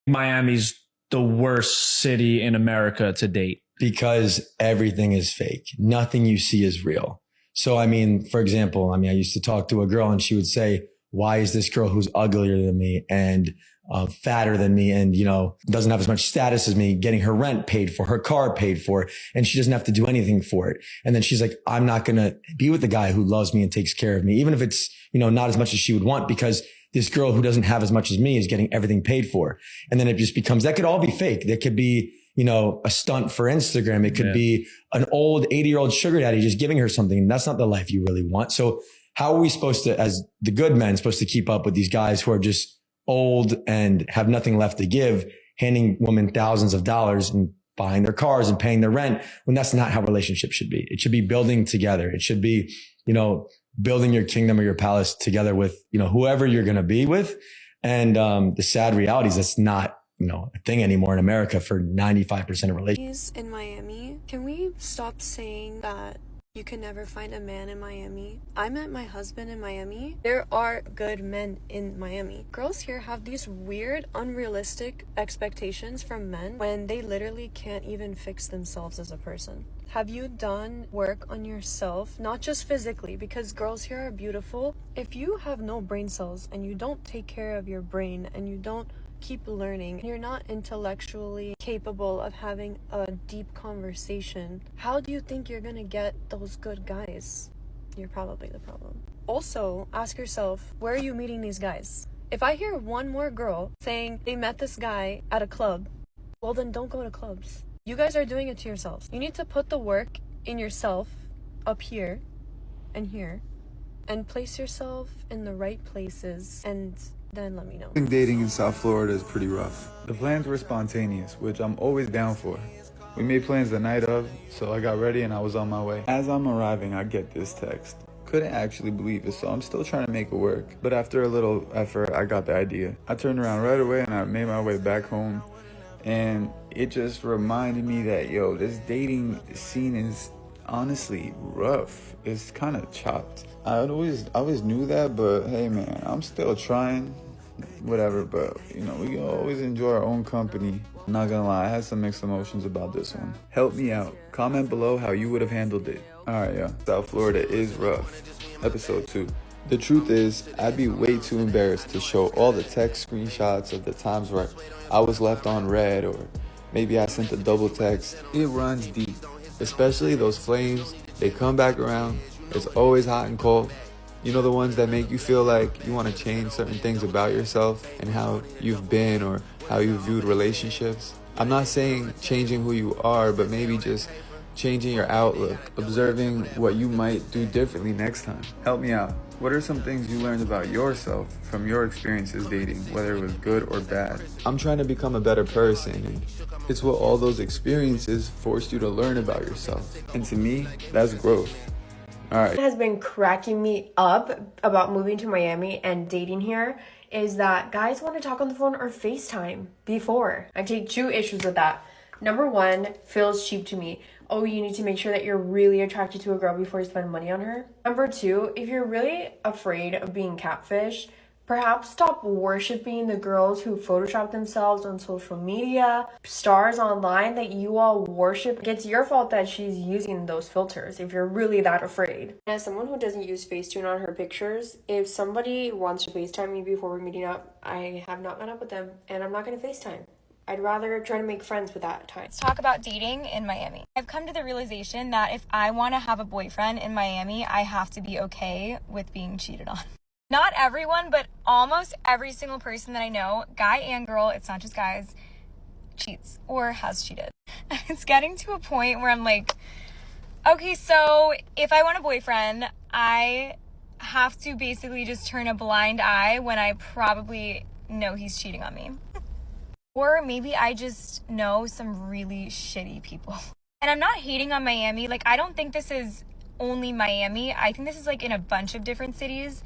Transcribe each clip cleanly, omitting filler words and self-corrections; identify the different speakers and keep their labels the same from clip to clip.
Speaker 1: Miami's the worst city in America to date?
Speaker 2: Because everything is fake. Nothing you see is real. So, I mean, for example, I used to talk to a girl and she would say, why is this girl who's uglier than me and fatter than me and, doesn't have as much status as me getting her rent paid for, her car paid for, and she doesn't have to do anything for it. And then she's like, I'm not going to be with the guy who loves me and takes care of me, even if it's, not as much as she would want, because this girl who doesn't have as much as me is getting everything paid for. And then it just becomes, that could all be fake. That could be, a stunt for Instagram. It could be an old 80-year-old sugar daddy just giving her something. And that's not the life you really want. So how are we supposed to, as the good men, supposed to keep up with these guys who are just old and have nothing left to give, handing women thousands of dollars and buying their cars and paying their rent, when that's not how relationships should be? It should be building together. It should be, building your kingdom or your palace together with, whoever you're going to be with. And the sad reality is that's not, a thing anymore in America for 95% of relationships.
Speaker 3: In Miami, can we stop saying that you can never find a man in Miami? I met my husband in Miami. There are good men in Miami. Girls here have these weird, unrealistic expectations from men when they literally can't even fix themselves as a person. Have you done work on yourself? Not just physically, because girls here are beautiful. If you have no brain cells and you don't take care of your brain and you don't keep learning, you're not intellectually capable of having a deep conversation, how do you think you're gonna get those good guys? You're probably the problem. Also, ask yourself, where are you meeting these guys? If I hear one more girl saying they met this guy at a club, well then don't go to clubs. You guys are doing it to yourselves. You need to put the work in yourself up here and here and place yourself in the right places, and then let me know.
Speaker 4: Dating in South Florida is pretty rough. The plans were spontaneous, which I'm always down for. We made plans the night of, so I got ready and I was on my way. As I'm arriving, I get this text. Couldn't actually believe it, so I'm still trying to make it work. But after a little effort, I got the idea. I turned around right away and I made my way back home. And it just reminded me that, this dating scene is honestly rough. It's kind of chopped. I always knew that, but hey man, I'm still trying, whatever, but we always enjoy our own company. I'm not gonna lie, I had some mixed emotions about this one. Help me out. Comment below how you would have handled it. Alright, yeah, South Florida is rough. Episode 2. The truth is, I'd be way too embarrassed to show all the text screenshots of the times where I was left on red, or maybe I sent a double text. It runs deep, especially those flames. They come back around. It's always hot and cold. The ones that make you feel like you want to change certain things about yourself and how you've been or how you viewed relationships. I'm not saying changing who you are, but maybe just changing your outlook, observing what you might do differently next time. Help me out. What are some things you learned about yourself from your experiences dating, whether it was good or bad? I'm trying to become a better person, and it's what all those experiences forced you to learn about yourself. And to me, that's growth. All right.
Speaker 5: What has been cracking me up about moving to Miami and dating here is that guys want to talk on the phone or FaceTime before. I take 2 issues with that. Number 1, feels cheap to me. Oh, you need to make sure that you're really attracted to a girl before you spend money on her. Number 2, if you're really afraid of being catfished, perhaps stop worshiping the girls who Photoshop themselves on social media, stars online that you all worship. It's your fault that she's using those filters if you're really that afraid. As someone who doesn't use Facetune on her pictures, if somebody wants to FaceTime me before we're meeting up, I have not met up with them and I'm not going to FaceTime. I'd rather try to make friends with that time.
Speaker 6: Let's talk about dating in Miami. I've come to the realization that if I want to have a boyfriend in Miami, I have to be okay with being cheated on. Not everyone, but almost every single person that I know, guy and girl, it's not just guys, cheats or has cheated. It's getting to a point where I'm like, okay, so if I want a boyfriend, I have to basically just turn a blind eye when I probably know he's cheating on me. Or maybe I just know some really shitty people. And I'm not hating on Miami. I don't think this is only Miami. I think this is in a bunch of different cities.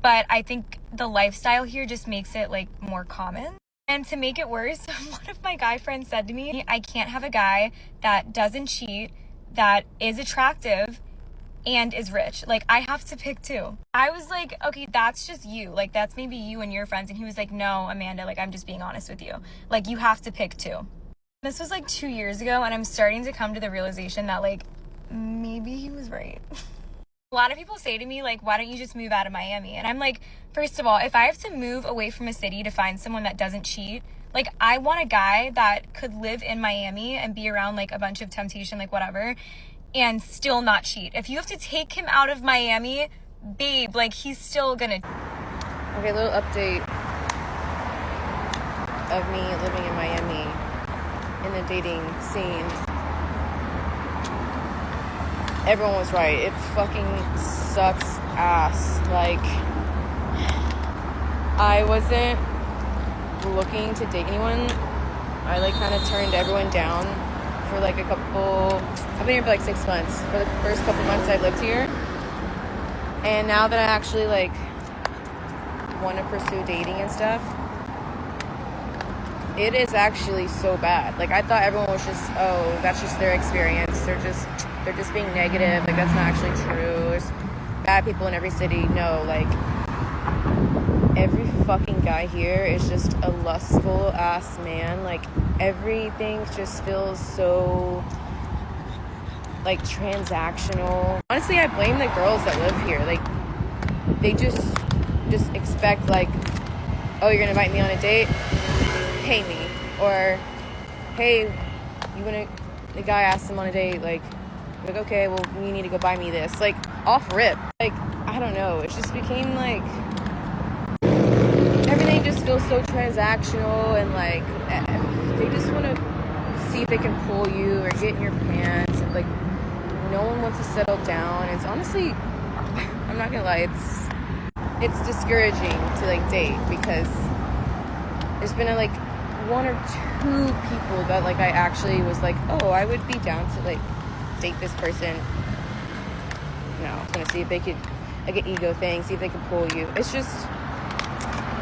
Speaker 6: But I think the lifestyle here just makes it more common. And to make it worse, one of my guy friends said to me, I can't have a guy that doesn't cheat, that is attractive, and is rich. Like, I have to pick two. I was like, okay, that's just you. Like, that's maybe you and your friends. And he was like, no, Amanda, like, I'm just being honest with you. Like, you have to pick two. This was like 2 years ago, and I'm starting to come to the realization that, like, maybe he was right. A lot of people say to me, like, why don't you just move out of Miami? And I'm like, first of all, if I have to move away from a city to find someone that doesn't cheat, like, I want a guy that could live in Miami and be around, like, a bunch of temptation, like, whatever, and still not cheat. If you have to take him out of Miami, babe, like, he's still gonna...
Speaker 7: Okay, little update of me living in Miami in the dating scene. Everyone was right. It fucking sucks ass. Like, I wasn't looking to date anyone. I, like, kind of turned everyone down for, like, a couple... I've been here for, like, 6 months. For the first couple months I've lived here. And now that I actually, like, want to pursue dating and stuff, it is actually so bad. Like, I thought everyone was just, oh, that's just their experience. They're just being negative. Like, that's not actually true. There's bad people in every city. No, like, every fucking guy here is just a lustful ass man. Like, everything just feels so, like, transactional. Honestly, I blame the girls that live here. Like, they just expect, like, oh, you're gonna invite me on a date? Pay me. Or, hey, the guy asked him on a date, like, okay, well, you need to go buy me this. Like, off rip. Like, I don't know. It just became, like, everything just feels so transactional, and, like, they just want to see if they can pull you or get in your pants. And, like, no one wants to settle down. It's honestly, I'm not gonna lie, it's discouraging to, like, date, because there's been, like, 1 or 2 people that, like, I actually was like, oh, I would be down to, like, date this person. No, I was gonna see if they could, like, an ego thing, see if they could pull you. It's just,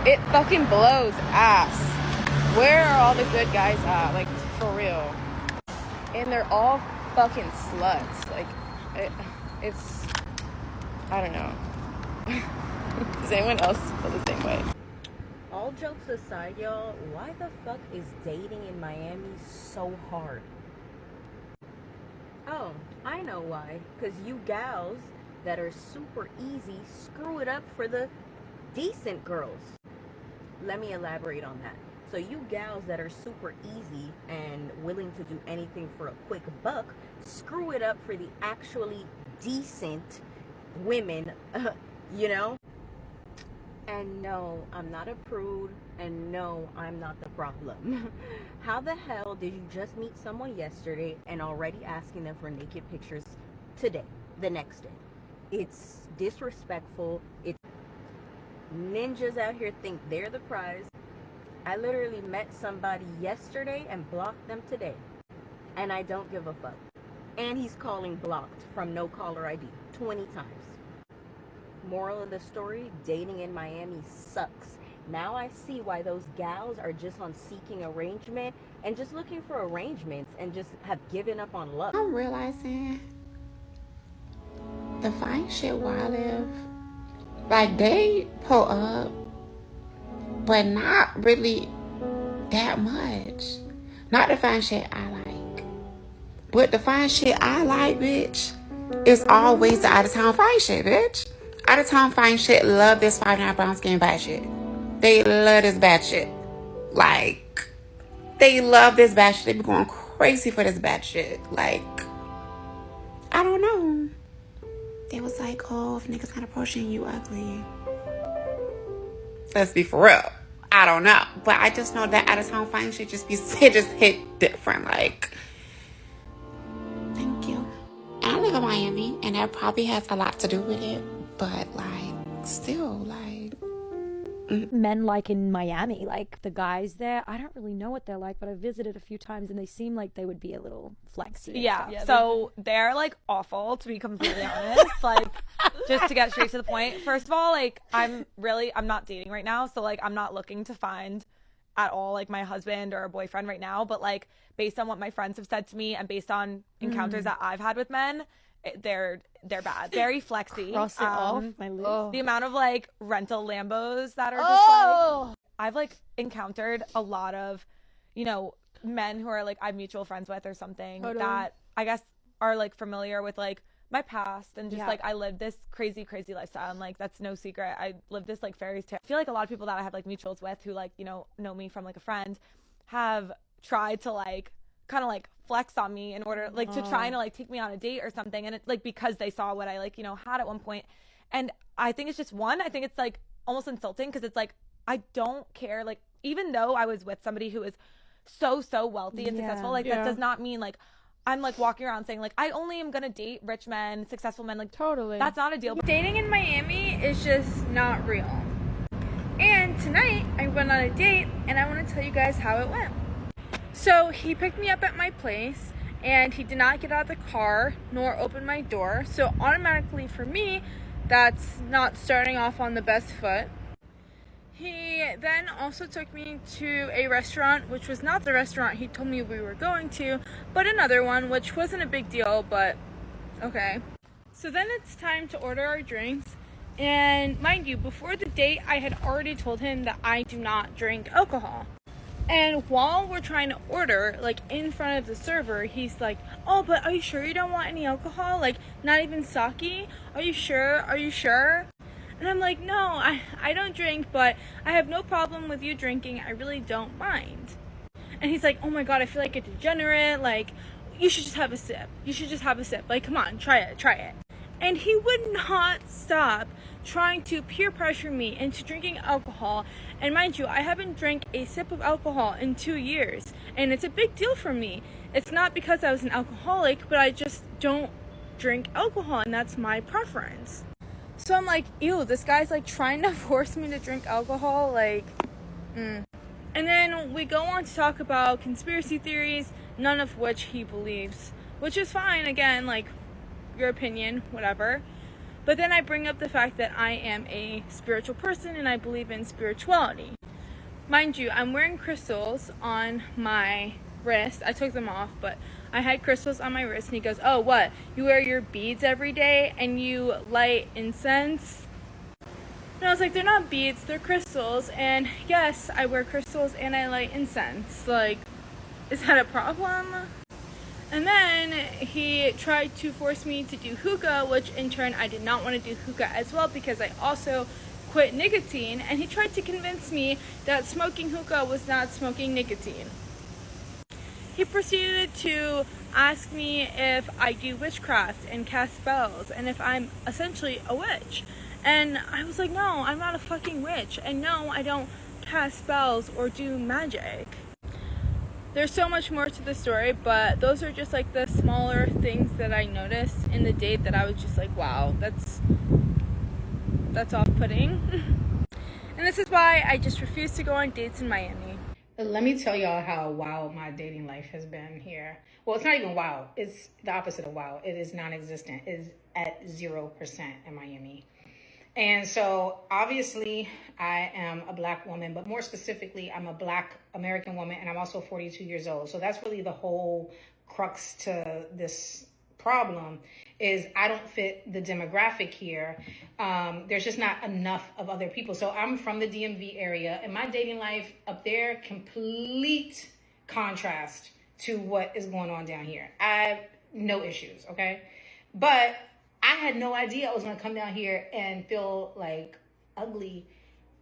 Speaker 7: it fucking blows ass. Where are all the good guys at? Like, for real. And they're all fucking sluts. Like, it's, I don't know. Does anyone else feel the same way?
Speaker 8: All jokes aside, y'all, why the fuck is dating in Miami so hard? Oh, I know why. Because you gals that are super easy screw it up for the decent girls. Let me elaborate on that. So you gals that are super easy and willing to do anything for a quick buck, screw it up for the actually decent women, you know? And no, I'm not a prude, and no, I'm not the problem. How the hell did you just meet someone yesterday and already asking them for naked pictures today, the next day? It's disrespectful. It's ninjas out here think they're the prize. I literally met somebody yesterday and blocked them today, and I don't give a fuck. And he's calling blocked from no caller ID 20 times. Moral of the story, dating in Miami sucks. Now I see why those gals are just on seeking arrangement and just looking for arrangements and just have given up on love.
Speaker 9: I'm realizing the fine shit where I live, like, they pull up, but not really that much. Not the fine shit I like, but the fine shit I like, bitch, is always the out-of-town fine shit, bitch. Out-of-town fine shit love this 5'9" brown skin bad shit. They love this bad shit. Like, they love this bad shit. They be going crazy for this bad shit. Like, I don't know. They was like, oh, if niggas not approaching you ugly. Let's be for real. I don't know. But I just know that out-of-town fine shit just hit different. Like, thank you. And I live in Miami, and that probably has a lot to do with it. But, like, still, like...
Speaker 10: Men like in Miami, like the guys there, I don't really know what they're like, but I visited a few times and they seem like they would be a little flexy.
Speaker 11: Yeah, so they're like awful, to be completely honest. Like, just to get straight to the point. First of all, like, I'm not dating right now, so like I'm not looking to find at all like my husband or a boyfriend right now, but like based on what my friends have said to me and based on encounters that I've had with men, they're bad. Very flexy.
Speaker 10: Cross it off my list.
Speaker 11: The amount of like rental Lambos that are just like, I've like encountered a lot of, you know, men who are like I'm mutual friends with or something that I guess are like familiar with like my past and just like I lived this crazy lifestyle, and like that's no secret. I lived this like fairy tale. I feel like a lot of people that I have like mutuals with who like, you know me from like a friend have tried to like kind of like flex on me in order like to try and like take me on a date or something, and it's like because they saw what I like, you know, had at one point. And I think it's just I think it's like almost insulting, because it's like I don't care, like even though I was with somebody who is so wealthy and successful, like that does not mean like I'm like walking around saying like I only am gonna date rich men, successful men. Like
Speaker 12: totally,
Speaker 11: that's not a deal.
Speaker 12: Dating in Miami is just not real. And tonight I went on a date, and I want to tell you guys how it went. So he picked me up at my place, and he did not get out of the car nor open my door. So automatically for me, that's not starting off on the best foot. He then also took me to a restaurant, which was not the restaurant he told me we were going to, but another one, which wasn't a big deal, but okay. So then it's time to order our drinks. And mind you, before the date, I had already told him that I do not drink alcohol. And while we're trying to order, like in front of the server, he's like, oh, but are you sure you don't want any alcohol? Like, not even sake? Are you sure? Are you sure? And I'm like, no, I don't drink, but I have no problem with you drinking. I really don't mind. And he's like, oh my God, I feel like a degenerate. Like, you should just have a sip. You should just have a sip. Like, come on, try it. And he would not stop trying to peer pressure me into drinking alcohol. And mind you, I haven't drank a sip of alcohol in 2 years. And it's a big deal for me. It's not because I was an alcoholic, but I just don't drink alcohol, and that's my preference. So I'm like, ew, this guy's like trying to force me to drink alcohol, like, And then we go on to talk about conspiracy theories, none of which he believes, which is fine, again, like, your opinion, whatever. But then I bring up the fact that I am a spiritual person and I believe in spirituality. Mind you, I'm wearing crystals on my wrist. I took them off, but I had crystals on my wrist, and he goes, oh, what? You wear your beads every day and you light incense? And I was like, they're not beads, they're crystals. And yes, I wear crystals and I light incense. Like, is that a problem? And then he tried to force me to do hookah, which in turn I did not want to do hookah as well, because I also quit nicotine. And he tried to convince me that smoking hookah was not smoking nicotine. He proceeded to ask me if I do witchcraft and cast spells, and if I'm essentially a witch. And I was like, no, I'm not a fucking witch. And no, I don't cast spells or do magic. There's so much more to the story, but those are just like the smaller things that I noticed in the date that I was just like, wow, that's off-putting. And this is why I just refuse to go on dates in Miami.
Speaker 13: Let me tell y'all how wild my dating life has been here. Well, it's not even wild. It's the opposite of wild. It is non-existent. It is at 0% in Miami. And so obviously I am a Black woman, but more specifically, I'm a Black American woman, and I'm also 42 years old. So that's really the whole crux to this problem, is I don't fit the demographic here. There's just not enough of other people. So I'm from the DMV area, and my dating life up there, complete contrast to what is going on down here. I have no issues, okay? But I had no idea I was gonna come down here and feel like ugly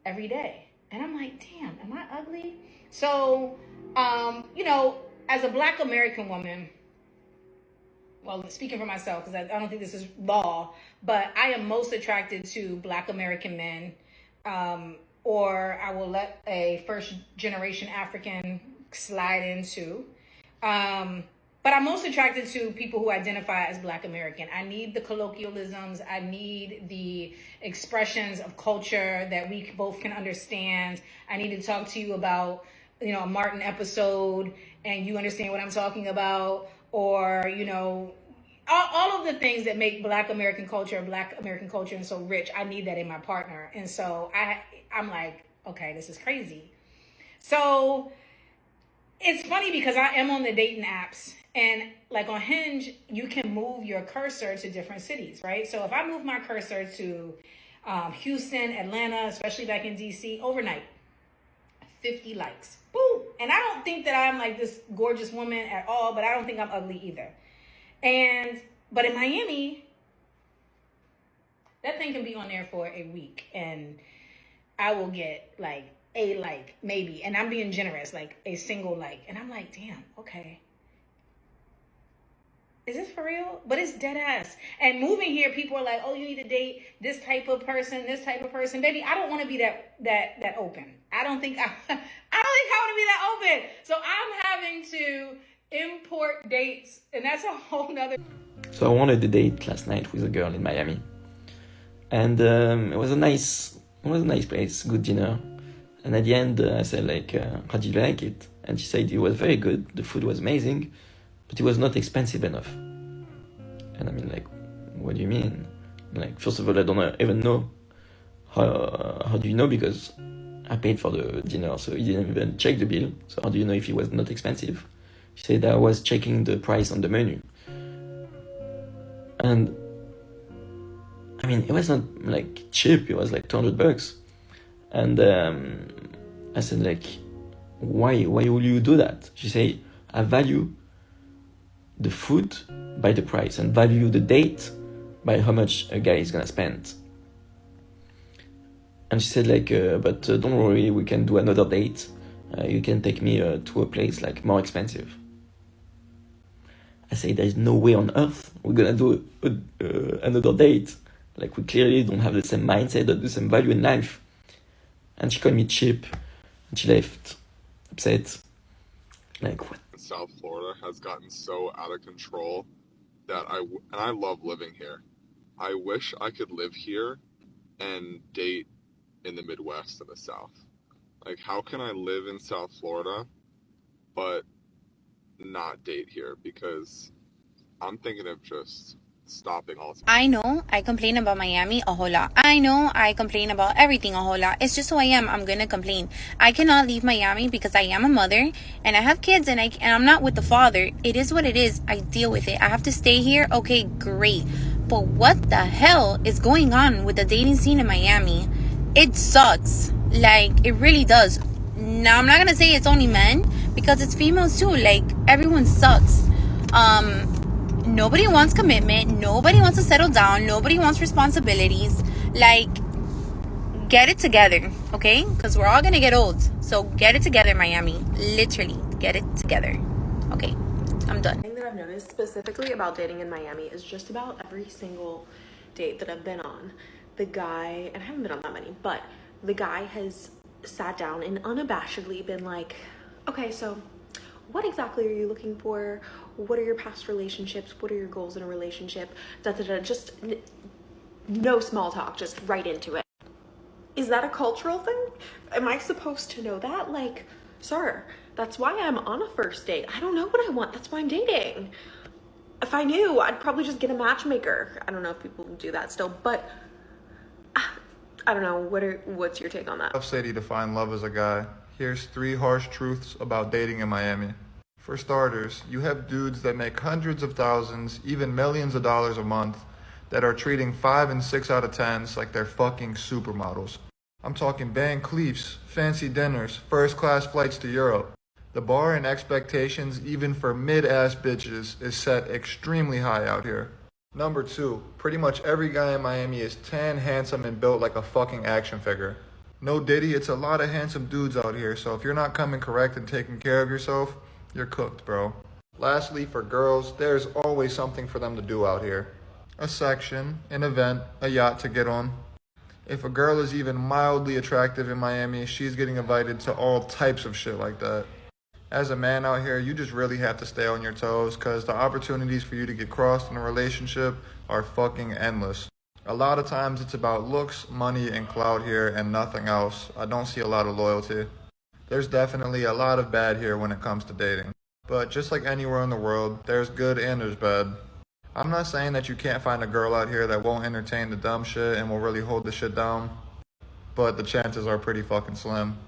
Speaker 13: every day. And I'm like, damn, am I ugly? So, as a Black American woman, well, speaking for myself, because I don't think this is law, but I am most attracted to Black American men, or I will let a first generation African slide into. But I'm most attracted to people who identify as Black American. I need the colloquialisms. I need the expressions of culture that we both can understand. I need to talk to you about, a Martin episode and you understand what I'm talking about, or, all of the things that make Black American culture and so rich. I need that in my partner. And so I'm like, okay, this is crazy. So it's funny because I am on the dating apps, And like on Hinge, you can move your cursor to different cities, right? So if I move my cursor to Houston, Atlanta, especially back in DC, overnight, 50 likes. Boom. And I don't think that I'm like this gorgeous woman at all, but I don't think I'm ugly either. But in Miami, that thing can be on there for a week and I will get like a like, maybe. And I'm being generous, like a single like. And I'm like, damn, okay. Is this for real? But it's dead ass. And moving here, people are like, oh, you need to date this type of person, this type of person. Baby, I don't want to be that open. I don't think I want to be that open. So I'm having to import dates, and that's a whole nother.
Speaker 14: So I wanted a date last night with a girl in Miami, and it was a nice place, good dinner. And at the end, I said like, how did you like it? And she said it was very good. The food was amazing, but it was not expensive enough. And I mean, like, what do you mean? Like, first of all, I don't even know. How do you know? Because I paid for the dinner, so he didn't even check the bill. So how do you know if it was not expensive? She said I was checking the price on the menu. And I mean, it was not like cheap. It was like $200. And I said like, why will you do that? She said, I value the food by the price and value the date by how much a guy is gonna spend. And she said like, but don't worry, we can do another date. You can take me to a place like more expensive. I say there's no way on earth we're gonna do another date. Like, we clearly don't have the same mindset or the same value in life. And she called me cheap, and she left upset. Like, what?
Speaker 15: South Florida has gotten so out of control that I love living here. I wish I could live here and date in the Midwest and the South. Like, how can I live in South Florida but not date here? Because I'm thinking of just stopping all.
Speaker 16: I know I complain about Miami a whole lot. I know I complain about everything a whole lot. It's just who I am. I'm gonna complain. I cannot leave Miami because I am a mother and I have kids and I'm not with the father. It is what it is. I deal with it. I have to stay here. Okay, great. But what the hell is going on with the dating scene in Miami? It sucks. Like, it really does. Now, I'm not gonna say it's only men because it's females too. Like, everyone sucks. Nobody wants commitment. Nobody wants to settle down. Nobody wants responsibilities. Like, get it together, okay? Because we're all going to get old. So get it together, Miami. Literally, get it together. Okay, I'm done.
Speaker 5: The thing that I've noticed specifically about dating in Miami is just about every single date that I've been on, the guy, and I haven't been on that many, but the guy has sat down and unabashedly been like, okay, so what exactly are you looking for? What are your past relationships? What are your goals in a relationship? Just no small talk, just right into it. Is that a cultural thing? Am I supposed to know that? Like, sir, that's why I'm on a first date. I don't know what I want. That's why I'm dating. If I knew, I'd probably just get a matchmaker. I don't know if people do that still, but I don't know. What's your take on that?
Speaker 17: Tough city to find love as a guy. Here's 3 harsh truths about dating in Miami. For starters, you have dudes that make hundreds of thousands, even millions of dollars a month, that are treating 5 and 6 out of 10s like they're fucking supermodels. I'm talking Van Cleefs, fancy dinners, first-class flights to Europe. The bar and expectations, even for mid-ass bitches, is set extremely high out here. Number 2, pretty much every guy in Miami is tan, handsome, and built like a fucking action figure. No Diddy, it's a lot of handsome dudes out here, so if you're not coming correct and taking care of yourself, you're cooked, bro. Lastly, for girls, there's always something for them to do out here. A section, an event, a yacht to get on. If a girl is even mildly attractive in Miami, she's getting invited to all types of shit like that. As a man out here, you just really have to stay on your toes because the opportunities for you to get crossed in a relationship are fucking endless. A lot of times it's about looks, money, and clout here and nothing else. I don't see a lot of loyalty. There's definitely a lot of bad here when it comes to dating. But just like anywhere in the world, there's good and there's bad. I'm not saying that you can't find a girl out here that won't entertain the dumb shit and will really hold the shit down, but the chances are pretty fucking slim.